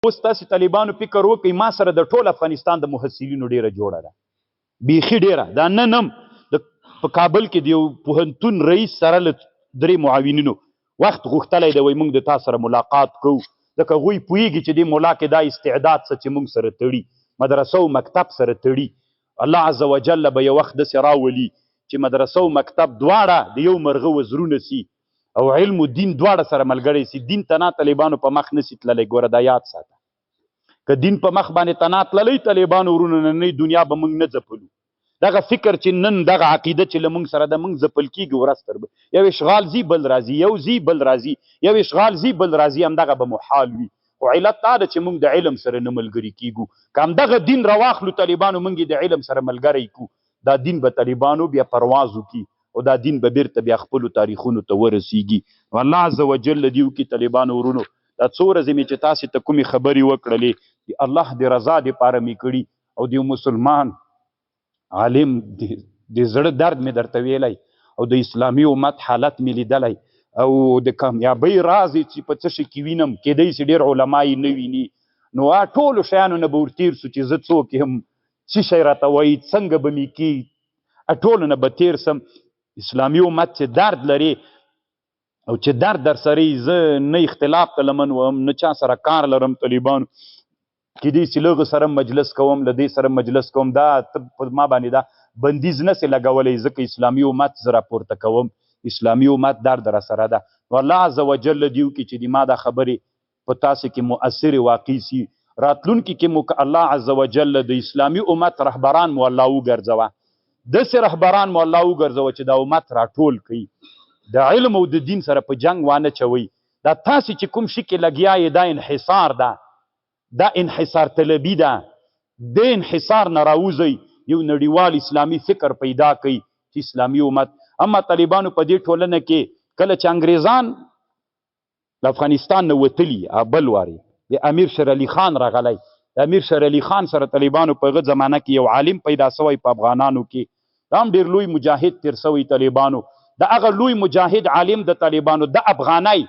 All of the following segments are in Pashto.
اوس تاسې طالبانو فکر وکړئ ما سره د ټول افغانستان د محصلینو ډیره جوړه ده بیخي ډیره دا نن هم په کابل کې د یو پوهنتون رئیس سره له 3 معاونینو وخت غوښتلی دی وایي موږ د تا سره ملاقات کوو ځکه هغوی پوهېږي چې دې ملا کې دا استعداد څه چې موږ سره تړي مدرسه او مکتب سره تړي الله عز وجل به یو وخت داسې راولي چې مدرسه او مکتب دواړه د یو مرغه وزرونه سي او علم و دین دواړه سره ملګری سي دین ته نه طالبانو په مخ نسي تللی ګوره دا یاد ساته که دین په مخ باندې ته نه تللی طالبانو ورونه نننۍ دنیا به موږ نه ځپلو دغه فکر چې نن دغه عقیده چې له موږ سره د موږ ځپل کېږي ورځ تر یو اشغال زی بل راځي یو زی بل راځي یو اشغال زی بل راځي همدغه به محال وي خو علت دا ده چې موږ د علم سره نه ملګري کېږو که همدغه دین راواخلو طالبانو موږ یې د علم سره ملګری کړو دا دین به طالبانو بیا پرواز وکړي او دا دین به بیرته بیا خپلو تاریخونو ته ورسیږي الله عز وجل دې وکړي طالبانو ورونو دا څو ورځې مې چې تاسې ته کومې خبرې وکړلې د الله د رضا دپاره مې کړي او د یو مسلمان عالم د زړه درد مې درته ویلی او د اسلامي امت حالت مې لیدلی او د کامیابۍ راز چې په څه شي کې وینم کیدی شي ډېر علما یې نه ویني نو ټولو شیانو نه به ورتېر سو چې زه څوک یم څه شی راته وایي څنګه به مې کېږي ټولو نه به تېر سم اسلامي امت چې درد لري او چې درد در سره زه نه اختلاف ته لمن وم نه چا سره کار لرم طالبانو کیدی چې لږ سره مجلس کوم له دې سره مجلس کوم دا په ما باندې دا بندیز نسې لګولی ځکه اسلامي امت زه راپورته کوم اسلامي امت درد را سره ده نو الله عز وجل دې وکړي چې د ما دا خبرې په تاسې کې مؤثرې واقع سي راتلونکي کې مو الله عز وجل د اسلامي امت رهبران مو الله وګرځوه داسې رهبران مو الله وګرځوه چې دا امت راټول کړي د علم او د دین سره په جنګ وانه چوئ دا تاسې چې کوم شي کې لګیا یې دا انحصار ده دا انحصار طلبي ده د انحصار نه راوځئ یو نړیوال اسلامي فکر پیدا کوي چې اسلامي امت اما طالبانو په دې ټولنه کې کله چې انګریزان له افغانستان نه وتلي بل واري د امیر شیر علي خان راغلی د امیر شیر علي خان سره طالبانو په هغه زمانه کې یو عالم پیدا سوی په افغانانو کې دا هم ډېر لوی مجاهد تیر سوی طالبانو د هغه لوی مجاهد عالم د طالبانو د افغانۍ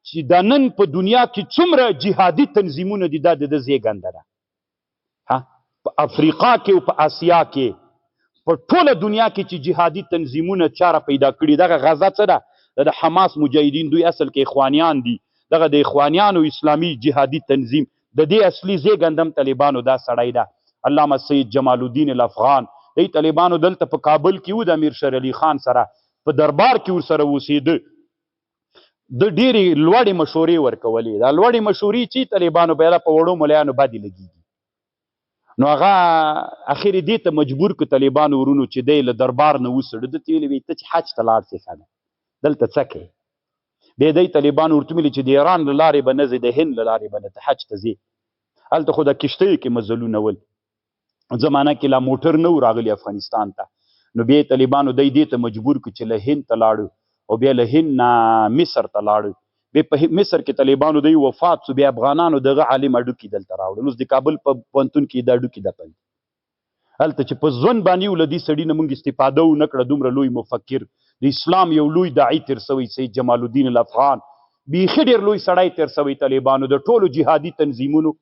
چې د نن په دنیا کې څومره جهادي تنظیمونه دي دا د ده زیږنده ده په افریقا کې او په اسیا کې په ټوله دنیا کې چې جهادي تنظیمونه چاره پیدا کړي دغه غزه څه ده د حماس مجاهدین دوی اصل کې اخوانیان دي دغه د اخوانیانو اسلامي جهادي تنظیم د دې اصلي زیږندم طالبانو دا سړی ده علامه سید جمال الدین الافغان دی طالبانو دلته په کابل کې و د امیر شیر علي خان سره په دربار کې ورسره اوسېده د ډېرې لوړې مشورې ورکولې دا لوړې مشورې چې طالبانو بیا په وړو ملیانو باندې لګېږي نو هغه اخر دې ته مجبور که طالبانو ورونو چې دی له دربار نه وسړه ده ته ویلې وي ته چې حج ته لاړ سې ښه ده دلته څه کوې بیا دی طالبانو ورته ویلي چې د ایران له لارې به نه ځې د هند له لارې به نه ته حج ته ځې هلته خو د کښتیو کې مزلونه ول زمانه کې لا موټر نه و راغلی افغانستان ته نو بیا طالبانو دی دې ته مجبور کړو چې له هند ته لاړو او بیا له هند نه مصر ته لاړو بیا په مصر کې طالبانو دی وفات سو بیا افغانانو دغه عالم اډوکي دلته راوړل اوس د کابل په پوهنتون کې دا اډوکي دفن هلته چې په ژوند باندې یو له دې سړي نه موږ استفاده ونه کړه دومره لوی مفکر د اسلام یو لوی داعي تېر سوی سید جمال الدین الافغان بیخي ډېر لوی سړی تېر سوی طالبانو د ټولو جهادي تنظیمونو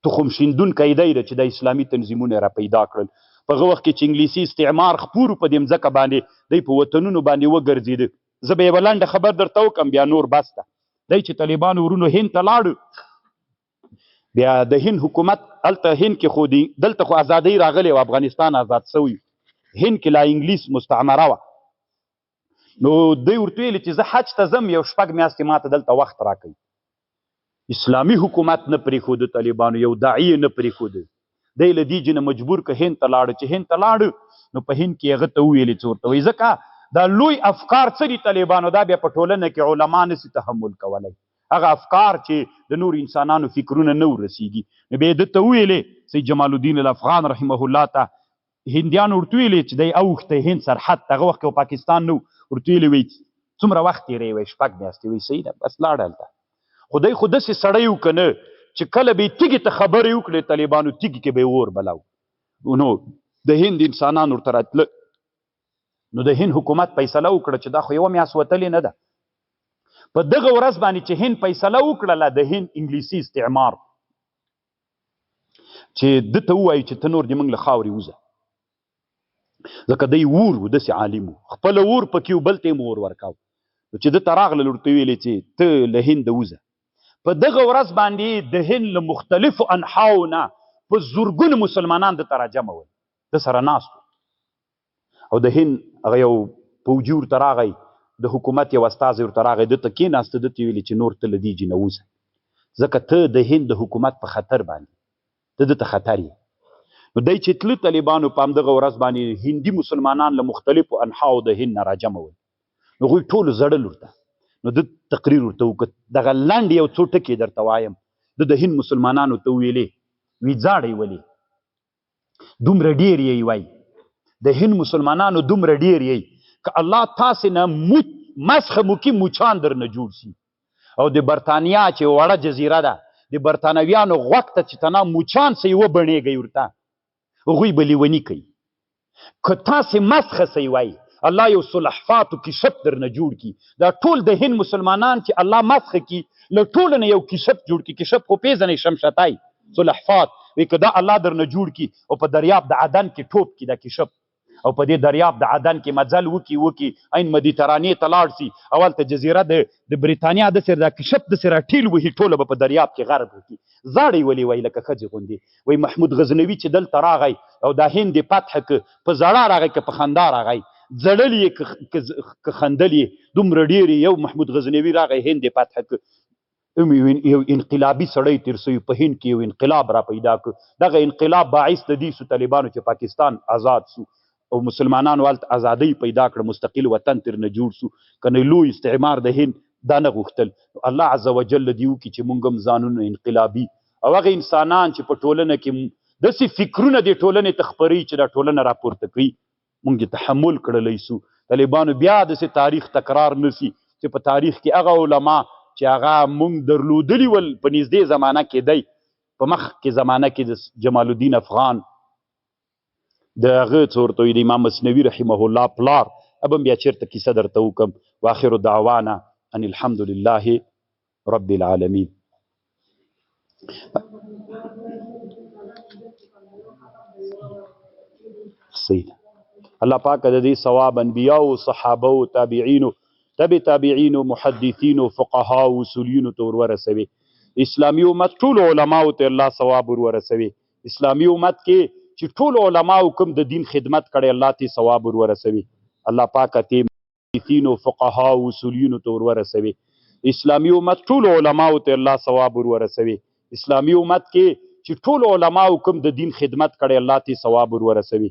تخم شیندونکی دی چې د اسلامي تنظیمونه را پیدا کړل په هغه وخت کې چې انګلیسي استعمار خپور په دې مځکه باندې دی په وطنونو باندې وګرځېده زه به یوه لنډه خبر درته وکړم بیا نور بس ته دی چې طالبانو ورونو هند ته لاړو بیا د هند حکومت هلته هند کې خو دلته خو ازادۍ راغلی و افغانستان آزاد سوی هند کې لا انګلیس مستعمره وه نو دوی ورته ویلي چې زه حج ته ځم یو 6 میاشتې ماته دلته وخت راکوي اسلامي حکومت نه پرېښوده طالبانو یو داعي یې نه پرېښوده دی له دې جنه مجبور که هند ته لاړه چې هند ته لاړه نو په هند کې هغه ته وویلې چې ورته وایي ځکه دا لوی افکار څه دي طالبانو دا بیا په ټولنه کې علما نسي تحمل کولی هغه افکار چې د نور انسانانو فکرونه نه ورسیږي نو بیا یې ده ته وویلې سید جمال الدین الافغان رحمه الله ته هندیانو ورته ویلې چې دی اوښتی هند سرحد ته هغه وخت کې پاکستان نه ورته ویلې وایي څومره وخت تېروې وایي 6 میاشتې وایي صحیح ده بس لاړه هلته خو دی خو داسې سړی و که نه چې کله به یې تیږې ته خبرې وکړې طالبانو تیږې کې به یې اور بلاو نو د هند انسانان ورته راتله نو د هند حکومت فیصله وکړه چې دا خو یوه میاشت وتلې نه ده په دغه ورځ باندې چې هند فیصله وکړله د هند انګلیسي استعمار چې ده ته ووایو چې ته نور دې موږ له خاورې وځه. ځکه دی ور و داسې عالم و، خپله ور پکې و بل ته یې ور ورکاو. نو چې ده ته راغلل ورته ویلې چې ته له هنده وځه. په دغه ورځ باندې د هند له مختلفو انحاو نه په زرګونو مسلمانان ده ته راجمع ول، ده سره ناست او د هند هغه یو پوجي ورته راغی، د حکومت یو استازی ورته راغی، ده ته کېناسته، ده ته یې ویلې چې نور ته له دې جې نه وځه، ځکه ته د هند د حکومت په خطر باندې ته ده ته خطر یې. نو دی چې تله طالبانو په همدغه ورځ باندې هندي مسلمانان له مختلفو انحاو د هند نه راجمع ول. نو هغوی ټولو زړل ورته. نو ده تقریر ورته وکړ، دغه لنډ یو څو ټکي درته وایم. ده د هند مسلمانانو ته ویلې، وی ځاړئ ولې دومره ډېر یې وایي، د هند مسلمانانو دومره ډېر یې که الله تاسې نه مسخه موکي موچان در نه جوړ شي، او د برطانیا چې وړه جزیره ده د برطانویانو غوږ ته چې تنا موچان سې وبڼېږئ ورته هغوی به لیوني کوي. که تاسې مسخه سې وایي الله یو سلحفاتو کشپ در نه جوړ کی. دا ټول د هند مسلمانان چې الله مسخه کی له ټولو نه یو کشپ جوړ کی. کشپ خو پیژنئ شمشتای سلحفات وی که دا الله در نه جوړ کی او په دریاب د عدن کې ټوپ کی دا کشپ، او په دې دریاب د عدن کې مزل وکي عین مدیترانې ته لاړ سي، اول ته جزیره د برېټانیا داسې دا کشپ داسې راټیل وهي ټوله به په دریاب کې غرق وکړي. زاړئ ولې وایي لکه ښځې غوندې. وایي محمود غزنوي چې دلته راغی او دا هند یې فتح که په زړه راغی که په خندا راغی، زړل یې که خندل یې دومره ډېر یو محمود غزنوي راغی هند یې فتح که یو انقلابي سړی تیر سوی په هند کې یو انقلاب را پیدا کړ. دغه انقلاب باعث د دې سو طالبانو چې پاکستان آزاد سو او مسلمانانو هلته ازادۍ پیدا کړه، مستقل وطن تر نه جوړ سو. کنه لوی استعمار د هند دا نه غوښتل. الله عز وجل دې وکړي چې موږ هم ځانونه انقلابي او هغه انسانان چې په ټولنه کې داسې فکرونه دې ټولنې ته خپروي چې دا ټولنه راپورته کوي موږ یې تحمل کړلی سو. طالبانو بیا داسې تاریخ تکرار نسی چې په تاریخ کې هغه علما چې هغه موږ درلودلي ول په نږدې زمانه کې دی، په مخ کې زمانه کې د جمال الدین افغان د هغه څه ورته وایي د امام مثنوي رحمه الله پلار، اب هم بیا چېرته کیسه درته وکړم. واخر دعوانا ان الحمد لله رب العالمین. صحیح الله پاک د دې ثواب انبیاء او صحابه او تابعینو تابعینو محدثینو فقها او اصولینو ته ورسوي. اسلامی امت ټول علماو ته الله ثواب ورسوي. اسلامی امت کې چې ټول علماو کوم د دین خدمت کړي الله ته ثواب ورسوي. الله پاک ته محدثینو فقها او اصولینو ته ورسوي. اسلامی امت ټول علماو ته الله ثواب ورسوي. اسلامی امت کې چې ټول علماو کوم د دین خدمت کړي الله ته ثواب ورسوي.